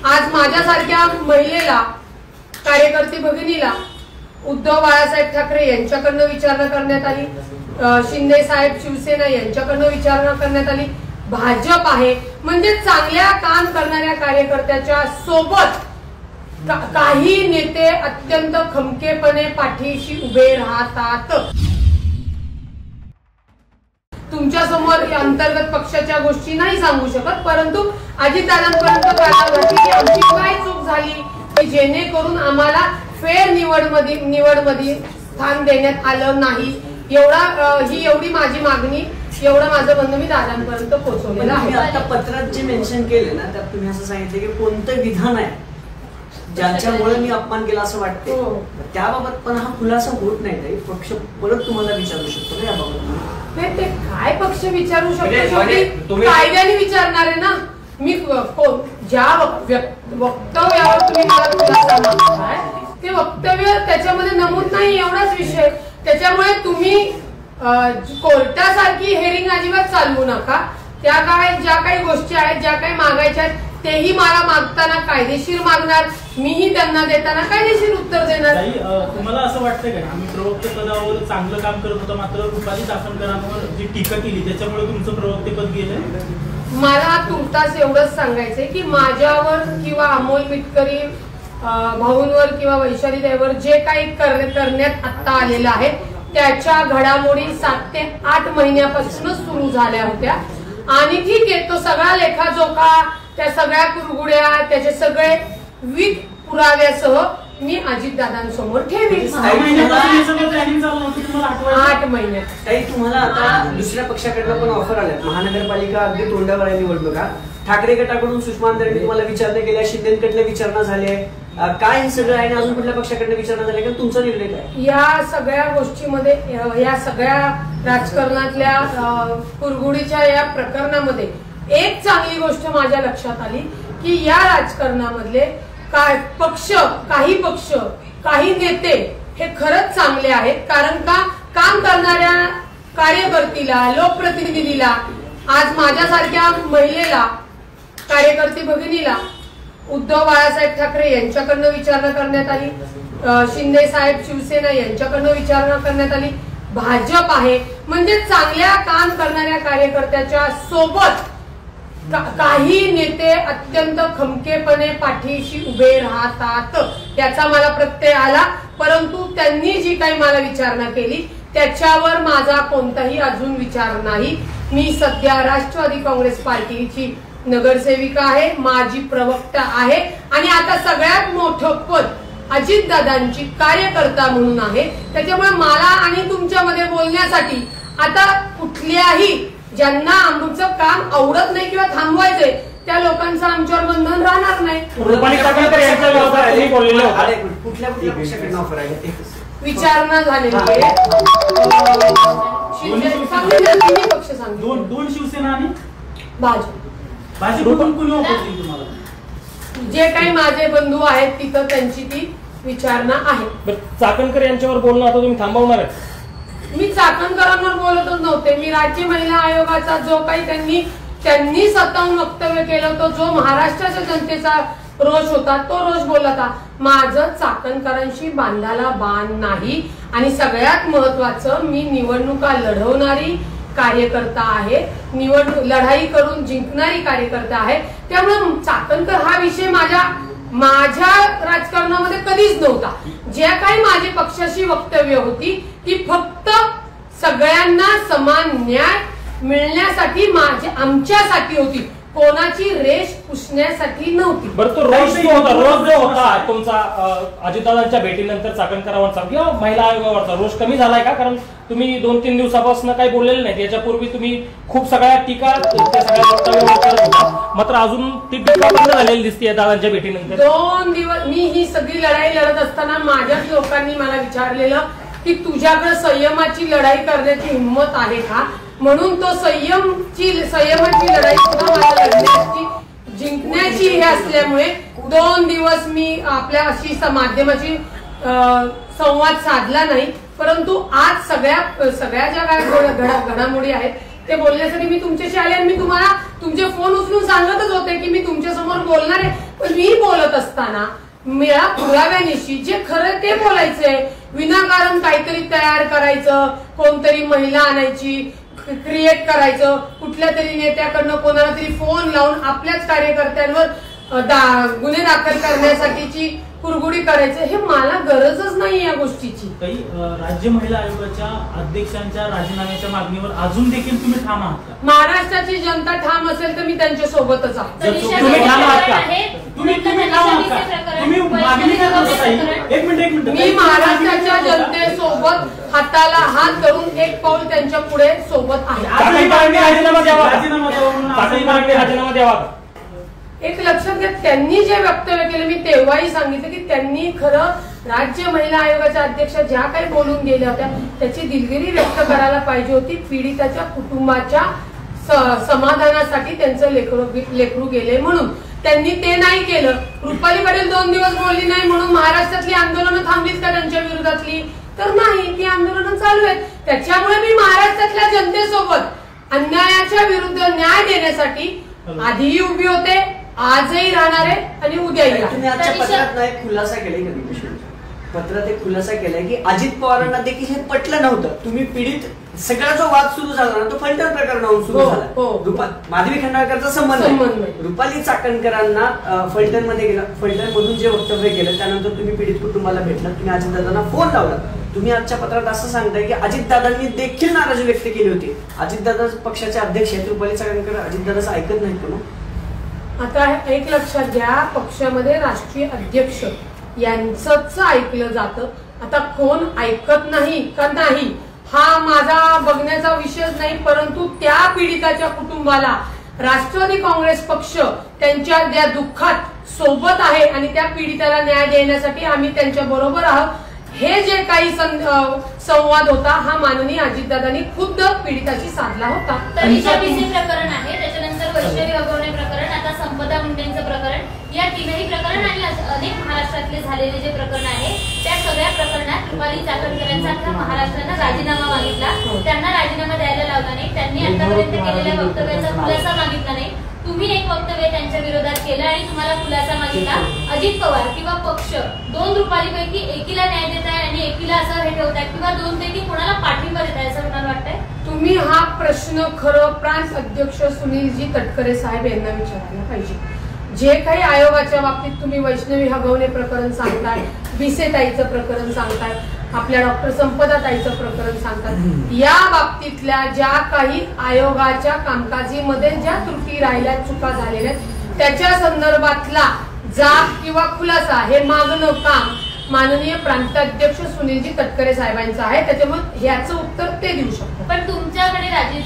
आज माझ्यासारख्या महिलेला, कार्यकर्ते भगिनीला उद्धव बाळासाहेब ठाकरे यांच्याकडनं विचारणा करण्यात आली, शिंदे साहेब शिवसेना यांच्याकडनं विचारणा करण्यात आली, भाजप आहे, म्हणजे चांगल्या काम करणाऱ्या कार्यकर्त्याच्या सोबत काही नेते अत्यंत खमकेपणे पाठीशी उभे राहतात। तुमच्या समोर अंतर्गत पक्षाच्या गोष्टी नाही सांगू शकत, परंतु अजितदादांपर्यंत कळालं की आमची काय चूक झाली की जेणेकरून आम्हाला फेर निवडमध्ये स्थान देण्यात आलं नाही। ही एवढी माझी मागणी, एवढं माझं म्हणणं मी दादांपर्यंत पोहोचवलेलं आहे। आता पत्रात जे मेन्शन केले ना त्यात तुम्ही असं सांगितलं की कोणतं विधान आहे ज्यांच्यामुळे मी अपमान केला असं वाटते, त्याबाबत पण हा खुलासा होत नाही। पक्ष परत तुम्हाला विचारू शकतो का याबाबत? नाही, ते काय पक्ष विचारू शकतो? कायद्याने विचारणार आहे ना। मी ज्या वक्तव्यावर तुम्ही मला खुलासा मागताय ते वक्तव्य त्याच्यामध्ये नमूद नाही, एवढाच विषय। त्याच्यामुळे तुम्ही कोर्टासारखी हेरिंग अजिबात चालवू नका। त्या ज्या काही गोष्टी आहेत, ज्या काही मागायच्या आहेत तेही मला मागताना कायदेशीर मागणार, मीही त्यांना देताना कायदेशीर उत्तर देणार। तुम्हाला असं वाटतं का आम्ही प्रवक्ते पदावर चांगलं काम करत होतो, मात्र रुपाली चाकणकरांवर जी टीका केली त्याच्यामुळे तुमचं प्रवक्तेपद गेलं? मला तुर्तास एवढंच सांगायचंय की माझ्यावर किंवा अमोल मिटकरी भाऊंवर किंवा वैशाली ताईवर जे काही करण्यात आता आलेलं आहे त्याच्या घडामोडी 7 ते 8 महिन्यापासूनच सुरू झाल्या होत्या। आणि ठीक आहे, तो सगळा लेखाजोखा, त्या सगळ्या कुरगुड्या, त्याचे सगळे विध पुराव्यासह मी अजितदादांसमोर ठेवीन। 8 महिन्यात ताई तुम्हाला आता दुसऱ्या पक्षाकडनं पण ऑफर आल्यात, महानगरपालिका अगदी तोंडावर आहे निवडणुका, ठाकरे गटाकडून सुषमा अंधारेंनी तुम्हाला विचारणा केल्या, शिंदेकडनं विचारणा झाली, काय हे सगळं आहे? अजून कुठल्या पक्षाकडनं विचारणा झाली का? तुमचा निर्णय काय या सगळ्या गोष्टीमध्ये? या सगळ्या राजकारणातल्या कुरगुडीच्या या प्रकरणामध्ये एक चांगली गोष्ट माझ्या लक्षात आली की या राजकारणामधले काही पक्ष, काही नेते हे खरंच चांगले आहेत। कारण का काम करणाऱ्या कार्यकर्तीला, लोकप्रतिनिधीला, आज माझ्यासारख्या महिलेला, कार्यकर्ते भगिनीला उद्धव बाळासाहेब ठाकरे यांच्याकडनं विचारणा करण्यात आली, शिंदे साहेब शिवसेना यांच्याकडनं विचारणा करण्यात आली, भाजप आहे, म्हणजे चांगल्या काम करणाऱ्या कार्यकर्त्याच्या सोबत काही नेते अत्यंत खमकेपणे पाठीशी उभे राहतात। त्याचा मला प्रत्यय आला, परंतु त्यांनी जी काही मला विचारणा केली त्याच्यावर माझा कोणताही अजून विचार नाही। मी सध्या राष्ट्रवादी काँग्रेस पार्टीची नगरसेविका आहे, माझी प्रवक्ता आहे आणि आता सगळ्यात मोठं पद अजितदादांची कार्यकर्ता म्हणून आहे। त्याच्यामुळे मला आणि तुमच्यामध्ये बोलण्यासाठी आता कुठल्याही ज्यांना आमचं काम आवडत नाही किंवा थांबवायचंय त्या लोकांचं आमच्यावर बंधन राहणार नाही। विचारणा झालेली आहे, दोन शिवसेना आणि भाजप, जे काही माझे बंधू आहेत तिथं त्यांची ती विचारणा आहे। चाकणकर यांच्यावर बोलणं आता तुम्ही थांबवणार आहे? मी चाकणकरांवर बोलतच नव्हते। मी राज्य महिला आयोगाचा जो काही त्यांनी स्वतःहून वक्तव्य केलं, तो जो महाराष्ट्राच्या जनतेचा रोष होता तो रोष बोलला होता। माझं चाकणकरांशी बांधाला बांध नाही आणि सगळ्यात महत्वाचं मी निवडणुका लढवणारी कार्यकर्ता आहे, लढाई करून जिंकणारी कार्यकर्ता आहे। त्यामुळे चाकणकर हा विषय माझ्या राजकारणामध्ये कधीच नव्हता। ज्या काही माझी पक्षाची वक्तव्य होती ती फक्त सगळ्यांना समान न्याय मिळण्यासाठी आमच्यासाठी होती, कोणाची रेष पुसण्यासाठी नव्हती। बरं, तो रोज जो होता तुमचा अजितदादांच्या भेटीनंतर चाकणकरांवरचा किंवा महिला आयोगावरचा रोष कमी झालाय का? कारण तुम्ही 2-3 दिवसापासून काही बोललेले नाही, याच्यापूर्वी तुम्ही खूप सगळ्या टीका सगळ्या वक्तव्यावर करत होता, मात्र अजून ती टीका बंद झालेली दिसते दादांच्या भेटीनंतर। 2 दिवस मी ही सगळी लढाई लढत असताना माझ्याच लोकांनी मला विचारलेलं की तुझ्याकडे संयमाची लढाई करण्याची हिंमत आहे का? म्हणून तो संयमाची लढाई सुद्धा मला लढण्याची, जिंकण्याची हे असल्यामुळे 2 दिवस मी आपल्या अशी माध्यमाची संवाद साधला नाही। परंतु आज सगळ्या ज्या घडामोडी आहेत ते बोलण्यासाठी मी तुमच्याशी आले आणि मी तुम्हाला तुमचे फोन उचलून सांगतच होते की मी तुमच्या समोर बोलणार आहे. पण मी बोलत असताना मला पुराव्यानिशी जे खरं ते बोलायचंय, विनाकारण काहीतरी तयार करायचं, कोणतरी महिला आणायची, क्रिएट करायचं, कुठल्या तरी नेत्याकडनं कोणाला तरी फोन लावून आपल्याच कार्यकर्त्यांवर गुन्हे दाखल करण्यासाठीची कुरगुडी करायचं, हे मला गरजच नाही या गोष्टीची. काही राज्य महिला आयोगाच्या अध्यक्षांच्या राजीनाम्याच्या मागणीवर अजून देखील तुम्ही ठाम आहात का? महाराष्ट्राची जनता ठाम असेल तर मी त्यांच्या सोबतच आहे. तुम्ही ठाम आहात का? तुम्ही ठाम आहात का? तुम्ही मागणी करत होता. एक मिनिट मी महाराष्ट्राच्या जनतेसोबत हाताला हात धरून एक पाऊल त्यांच्या पुढे सोबत आहे. राजीनामा द्यावा. एक लक्षात घ्या, त्यांनी जे वक्तव्य केलं मी तेव्हाही सांगितलं की त्यांनी खरं राज्य महिला आयोगाच्या अध्यक्षा ज्या काही बोलून गेल्या होत्या त्याची दिलगिरी व्यक्त करायला पाहिजे होती. पीडिताच्या कुटुंबाच्या समाधानासाठी त्यांचं लेकरू गेले म्हणून त्यांनी ते नाही केलं. रुपाली पटेल 2 दिवस बोलली नाही म्हणून महाराष्ट्रातली आंदोलनं थांबलीत का त्यांच्या विरोधातली? तर नाही, ती आंदोलनं चालू आहेत. त्याच्यामुळे मी महाराष्ट्रातल्या जनतेसोबत अन्यायाच्या विरुद्ध न्याय देण्यासाठी आधीही उभी होते, आजही राहणार आहे आणि उद्याही. तुम्ही आजच्या पत्रात एक खुलासा केलाय का? पत्रात एक खुलासा केलाय की अजित पवारांना देखील हे पटलं नव्हतं. तुम्ही पीडित सगळा जो वाद सुरू झाला ना तो फलटण प्रकरणावरून सुरू झाला. माधवी खंडाळकरचा संबंध रुपाली चाकणकरांना फलटण मध्ये गेला, फलटण मधून जे वक्तव्य केलं त्यानंतर तुम्ही पीडित कुटुंबाला भेटलात, तुम्ही अजितदादांना फोन लावला. तुम्ही आजच्या पत्रात असं सांगताय की अजितदादांनी देखील नाराजी व्यक्त केली होती. अजितदादा पक्षाचे अध्यक्ष आहेत, रुपाली चाकणकर अजितदादाचं ऐकत नाहीत का? आता एक लक्षात घ्या, पक्षामध्ये राष्ट्रीय अध्यक्ष यांचंच ऐकलं जातं. आता कोण ऐकत नाही का नाही हा माझा बघण्याचा विषयच नाही, परंतु त्या पीडिताच्या कुटुंबाला राष्ट्रवादी काँग्रेस पक्ष त्यांच्या त्या दुःखात सोबत आहे आणि त्या पीडिताला न्याय देण्यासाठी आम्ही त्यांच्या बरोबर आहोत. हे जे काही संवाद होता हा माननीय अजितदादांनी खुद्द पीडिताशी साधला होता. प्रकरण आहे, त्याच्यानंतर वैष्णवी हगवणे प्रकरण, आता संपदा मुंडेंचं प्रकरण, या 3ही प्रकरण आणि अनेक महाराष्ट्रातले झालेले जे प्रकरण आहे त्या सगळ्या प्रकरणात रुपाली चाकणकरांचा महाराष्ट्रानं राजीनामा मागितला. त्यांना राजीनामा द्यायला लावला नाही. त्यांनी आतापर्यंत केलेल्या वक्तव्याचा खुलासा मागितला नाही. तुम्ही एक वक्तव्य त्यांच्या विरोधात केलं आणि तुम्हाला खुलासा मागितला. अजित पवार किंवा पक्ष 2 रुपालीपैकी एकीला न्याय देत आहे आणि एकीला असं हे ठेवताय किंवा 2 पैकी कोणाला पाठिंबा देत आहे असं तुम्हाला वाटतंय? तुम्ही हा प्रश्न खरं प्रांत अध्यक्ष सुनीलजी तटकरे साहेब यांना विचारायला पाहिजे. जे काही आयोगाच्या बाबतीत तुम्ही वैष्णवी हगवणे प्रकरण सांगताय, बिसेताईचं प्रकरण सांगताय, आपल्या डॉक्टर संपदा ताईचं प्रकरण सांगतात, या बाबतीतल्या ज्या काही आयोगाच्या कामकाजीमध्ये ज्या त्रुटी राहिल्या, चुका झालेल्या त्याच्या संदर्भातला जाब किंवा खुलासा हे मागणं काम माननीय प्रांताध्यक्ष सुनीलजी तटकरे साहेबांचं आहे. त्याच्यामुळे ह्याचं उत्तर ते देऊ शकतात. पण तुमच्याकडे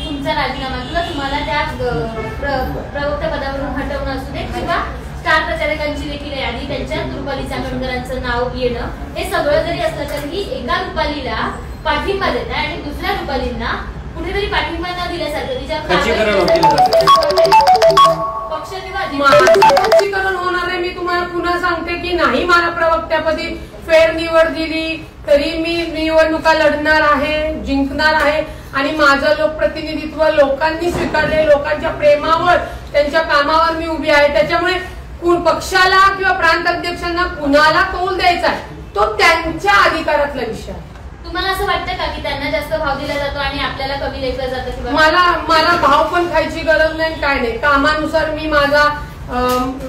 तुमचा राजीनामा किंवा तुम्हाला त्या प्रवक्ता पदावरून हटवणं असू दे किंवा स्टार प्रचारकांची देखील यादी त्यांच्यात रुपाली चाकणकरांचं नाव येणं, हे सगळं जरी असलं तरीही एका रुपालीला पाठिंबा देत आहे आणि दुसऱ्या रुपालींना कुठेतरी पाठिंबा न दिल्यासारखं तिच्या पक्षीकरण होणार आहे. मी तुम्हाला पुन्हा सांगते की नाही मला प्रवक्त्यापदी फेर निवड दिली तरी मी निवडणुका लढणार आहे, जिंकणार आहे आणि माझं लोकप्रतिनिधित्व लोकांनी स्वीकारले, लोकांच्या प्रेमावर त्यांच्या कामावर मी उभी आहे. त्याच्यामुळे पक्षाला किंवा प्रांत अध्यक्षांना कुणाला कौल द्यायचा तो त्यांच्या अधिकारातला विषय आहे. तुम्हाला असं वाटतं का की त्यांना जास्त भाव दिला जातो आणि आपल्याला कमी लेखलं जातं? मला भाव पण खायची गरज नाही, काय नाही. कामानुसार मी माझा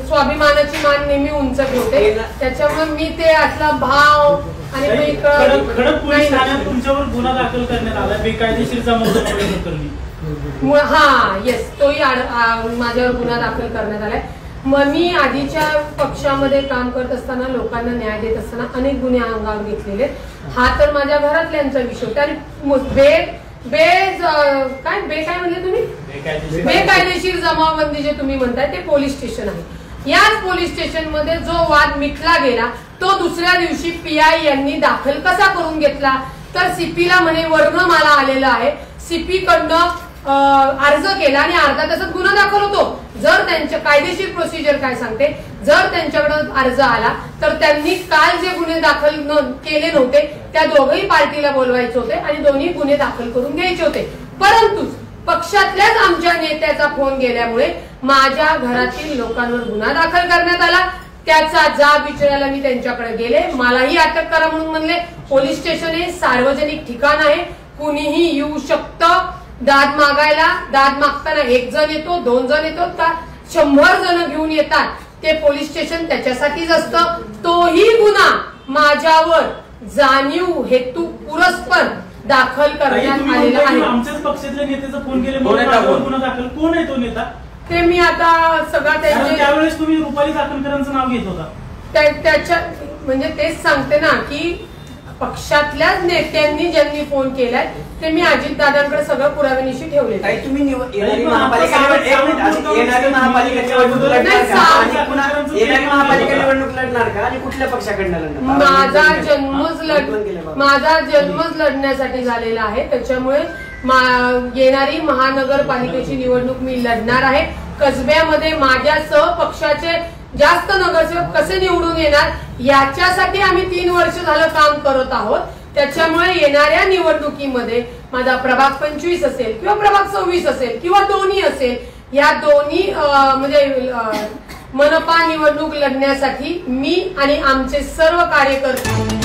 स्वाभिमानाची मान नेहमी उंच ठेवते. त्याच्यामुळे मी ते असला भाव आणि खडक पोलीस ठाण्यात तुमच्यावर गुन्हा दाखल करण्यात आला बेकायदेशीर जमाव प्रकरणी. हा येस, तोही माझ्यावर गुन्हा दाखल करण्यात आलाय. मग मी आधीच्या पक्षामध्ये काम करत असताना लोकांना न्याय देत असताना अनेक गुन्हे अंगावर घेतलेले. हा तर माझ्या घरातल्यांचा विषय होता. आणि काय म्हणले तुम्ही? बेकायदेशीर जमावबंदी जे तुम्ही म्हणताय ते पोलीस स्टेशन आहे. याच पोलीस स्टेशन मध्ये जो वाद मिटला गेला तो दुसऱ्या दिवशी PI यांनी दाखल कसा करून घेतला तर CP ला म्हणे वर्ण मला आलेलं आहे, CP कडनं अर्ज केला आणि अर्धा तासात गुन्हा दाखल होतो. जर त्यांच्या कायदेशीर प्रोसिजर काय सांगते, जर त्यांच्याकडे अर्ज आला तर त्यांनी काल जे गुन्हे दाखल केले नव्हते त्या दोघही पार्टीला बोलवायचे होते आणि दोन्ही गुन्हे दाखल करून घ्यायचे होते. पक्षातल्याच आमच्या नेत्याचा फोन गेल्यामुळे माझ्या घरातील लोकांवर गुन्हा दाखल करण्यात आला। त्याचा जाब विचारायला मी त्यांच्याकडे गेले, मलाही अटक करा म्हणून म्हणले। पोलीस स्टेशन हे सार्वजनिक ठिकाण आहे, कुणीही येऊ शकतं दाद मागायला। दाद मागताना एक जण येतो, 2 जण येतो का 100 जण घेऊन येतात, ते पोलीस स्टेशन त्याच्यासाठीच असतं। तोही गुन्हा माझ्यावर जाणीव हेतू पुरस्पर दाखल करण्यात आलेला आहे। आमच्याच पक्षातल्या नेत्याचा फोन केले गुन्हा दाखल, कोण आहे तो नेता? ते मी आता सगळं त्यावेळेस तुम्ही रुपाली चाकणकरांचं नाव घेत होता, त्याच्या म्हणजे तेच सांगते ना की पक्षातल्याच नेत्यांनी ज्यांनी फोन केलाय ते मी अजितदादांकडे सगळं पुराव्यानिशी ठेवले। तुम्ही येणारी महापालिका निवडणूक लढणार का आणि कुठल्या पक्षाकडनं लढणार? माझा जन्मच लढण्यासाठी झालेला आहे, त्याच्यामुळे येणारी महानगरपालिकेची निवडणूक मी लढणार आहे। कसब्यामध्ये माझ्यासह पक्षाचे जास्त नगरसेवक कसे निवडून येणार याच्यासाठी आम्ही 3 वर्ष झालं काम करत आहोत। त्याच्यामुळे येणाऱ्या निवडणुकीमध्ये माझा प्रभाग 25 असेल किंवा प्रभाग 26 असेल किंवा दोन्ही असेल, या दोन्ही म्हणजे मनपा निवडणूक लढण्यासाठी मी आणि आमचे सर्व कार्यकर्ते